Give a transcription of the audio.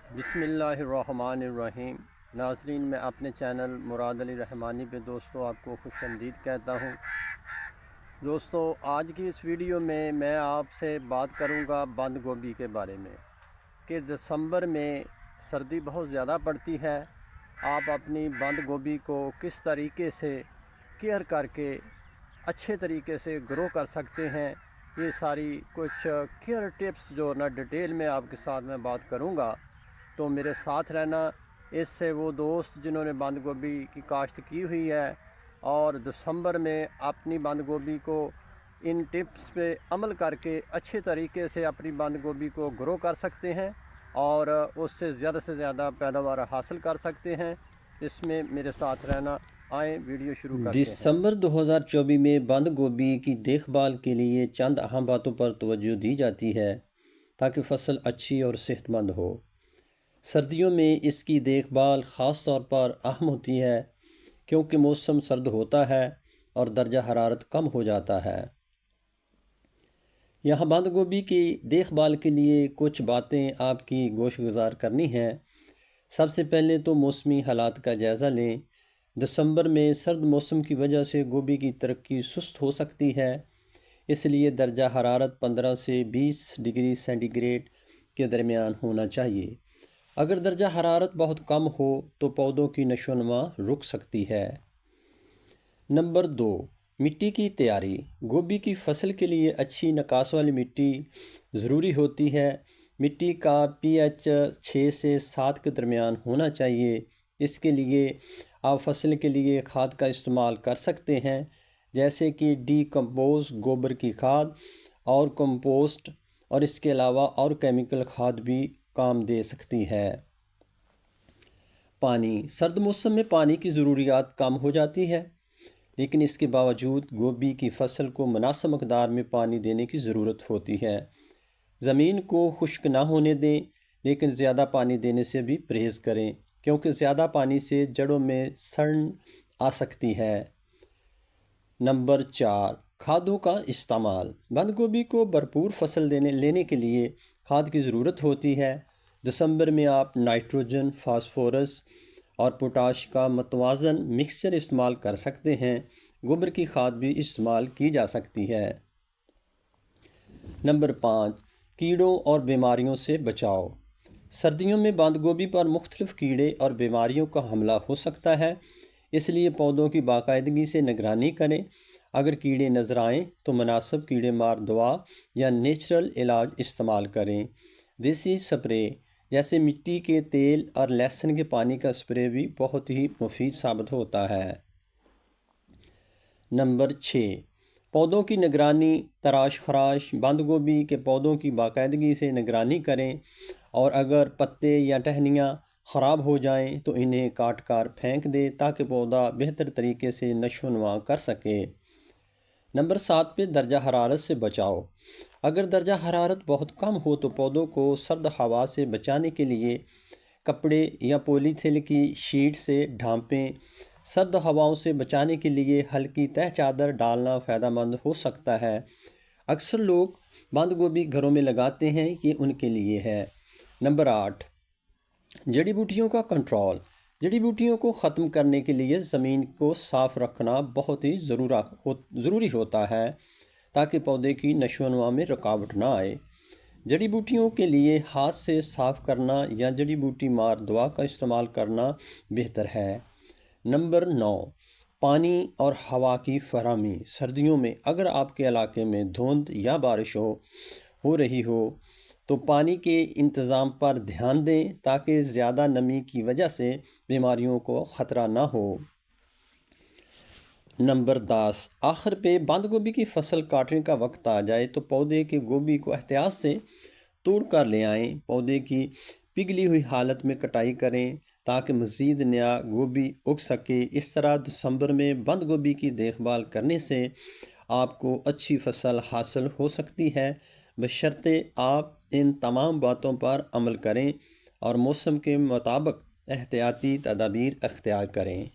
بسم اللہ الرحمن الرحیم۔ ناظرین، میں اپنے چینل مراد علی رحمانی پہ دوستو آپ کو خوش آمدید کہتا ہوں۔ دوستو، آج کی اس ویڈیو میں آپ سے بات کروں گا بند گوبھی کے بارے میں کہ دسمبر میں سردی بہت زیادہ پڑتی ہے۔ آپ اپنی بند گوبھی کو کس طریقے سے کیئر کر کے اچھے طریقے سے گرو کر سکتے ہیں، یہ ساری کچھ کیئر ٹپس جو ڈیٹیل میں آپ کے ساتھ میں بات کروں گا، تو میرے ساتھ رہنا۔ اس سے وہ دوست جنہوں نے بند گوبھی کی کاشت کی ہوئی ہے اور دسمبر میں اپنی بند گوبھی کو ان ٹپس پہ عمل کر کے اچھے طریقے سے اپنی بند گوبھی کو گرو کر سکتے ہیں اور اس سے زیادہ پیداوار حاصل کر سکتے ہیں، اس میں میرے ساتھ رہنا۔ آئیں ویڈیو شروع کرتے ہیں۔ دسمبر 2024 میں بند گوبھی کی دیکھ بھال کے لیے چند اہم باتوں پر توجہ دی جاتی ہے تاکہ فصل اچھی اور صحت مند ہو۔ سردیوں میں اس کی دیکھ بھال خاص طور پر اہم ہوتی ہے کیونکہ موسم سرد ہوتا ہے اور درجہ حرارت کم ہو جاتا ہے۔ یہاں بند گوبھی کی دیکھ بھال کے لیے کچھ باتیں آپ کی گوش گزار کرنی ہیں۔ سب سے پہلے تو موسمی حالات کا جائزہ لیں۔ دسمبر میں سرد موسم کی وجہ سے گوبھی کی ترقی سست ہو سکتی ہے، اس لیے درجہ حرارت 15 سے 20 ڈگری سینٹی گریڈ کے درمیان ہونا چاہیے۔ اگر درجہ حرارت بہت کم ہو تو پودوں کی نشو و نما رک سکتی ہے۔ نمبر 2، مٹی کی تیاری۔ گوبھی کی فصل کے لیے اچھی نکاس والی مٹی ضروری ہوتی ہے۔ مٹی کا پی ایچ 6 سے 7 کے درمیان ہونا چاہیے۔ اس کے لیے آپ فصل کے لیے کھاد کا استعمال کر سکتے ہیں، جیسے کہ ڈی کمپوز گوبر کی کھاد اور کمپوسٹ، اور اس کے علاوہ اور کیمیکل کھاد بھی کام دے سکتی ہے۔ پانی۔ سرد موسم میں پانی کی ضروریات کم ہو جاتی ہے، لیکن اس کے باوجود گوبھی کی فصل کو مناسب مقدار میں پانی دینے کی ضرورت ہوتی ہے۔ زمین کو خشک نہ ہونے دیں، لیکن زیادہ پانی دینے سے بھی پرہیز کریں کیونکہ زیادہ پانی سے جڑوں میں سڑن آ سکتی ہے۔ نمبر 4، کھادوں کا استعمال۔ بند گوبھی کو بھرپور فصل لینے کے لیے کھاد کی ضرورت ہوتی ہے۔ دسمبر میں آپ نائٹروجن، فاسفورس اور پوٹاش کا متوازن مکسچر استعمال کر سکتے ہیں۔ گوبر کی کھاد بھی استعمال کی جا سکتی ہے۔ نمبر 5، کیڑوں اور بیماریوں سے بچاؤ۔ سردیوں میں بند گوبھی پر مختلف کیڑے اور بیماریوں کا حملہ ہو سکتا ہے، اس لیے پودوں کی باقاعدگی سے نگرانی کریں۔ اگر کیڑے نظر آئیں تو مناسب کیڑے مار دوا یا نیچرل علاج استعمال کریں۔ دیسی سپرے جیسے مٹی کے تیل اور لہسن کے پانی کا سپرے بھی بہت ہی مفید ثابت ہوتا ہے۔ نمبر 6، پودوں کی نگرانی، تراش خراش۔ بند گوبھی کے پودوں کی باقاعدگی سے نگرانی کریں، اور اگر پتے یا ٹہنیاں خراب ہو جائیں تو انہیں کاٹ کر پھینک دیں تاکہ پودا بہتر طریقے سے نشو و نما کر سکے۔ نمبر 7 پہ درجہ حرارت سے بچاؤ۔ اگر درجہ حرارت بہت کم ہو تو پودوں کو سرد ہوا سے بچانے کے لیے کپڑے یا پولی تھیل کی شیٹ سے ڈھانپیں۔ سرد ہواؤں سے بچانے کے لیے ہلکی تہ چادر ڈالنا فائدہ مند ہو سکتا ہے۔ اکثر لوگ بند گوبھی گھروں میں لگاتے ہیں، یہ ان کے لیے ہے۔ نمبر 8، جڑی بوٹیوں کا کنٹرول۔ جڑی بوٹیوں کو ختم کرنے کے لیے زمین کو صاف رکھنا بہت ہی ضروری ہوتا ہے تاکہ پودے کی نشو و نما میں رکاوٹ نہ آئے۔ جڑی بوٹیوں کے لیے ہاتھ سے صاف کرنا یا جڑی بوٹی مار دوا کا استعمال کرنا بہتر ہے۔ نمبر 9، پانی اور ہوا کی فراہمی۔ سردیوں میں اگر آپ کے علاقے میں دھند یا بارش ہو رہی ہو تو پانی کے انتظام پر دھیان دیں تاکہ زیادہ نمی کی وجہ سے بیماریوں کو خطرہ نہ ہو۔ نمبر 10، آخر پہ بند گوبھی کی فصل کاٹنے کا وقت آ جائے تو پودے کے گوبھی کو احتیاط سے توڑ کر لے آئیں۔ پودے کی پگھلی ہوئی حالت میں کٹائی کریں تاکہ مزید نیا گوبھی اگ سکے۔ اس طرح دسمبر میں بند گوبھی کی دیکھ بھال کرنے سے آپ کو اچھی فصل حاصل ہو سکتی ہے، بشرطے آپ ان تمام باتوں پر عمل کریں اور موسم کے مطابق احتیاطی تدابیر اختیار کریں۔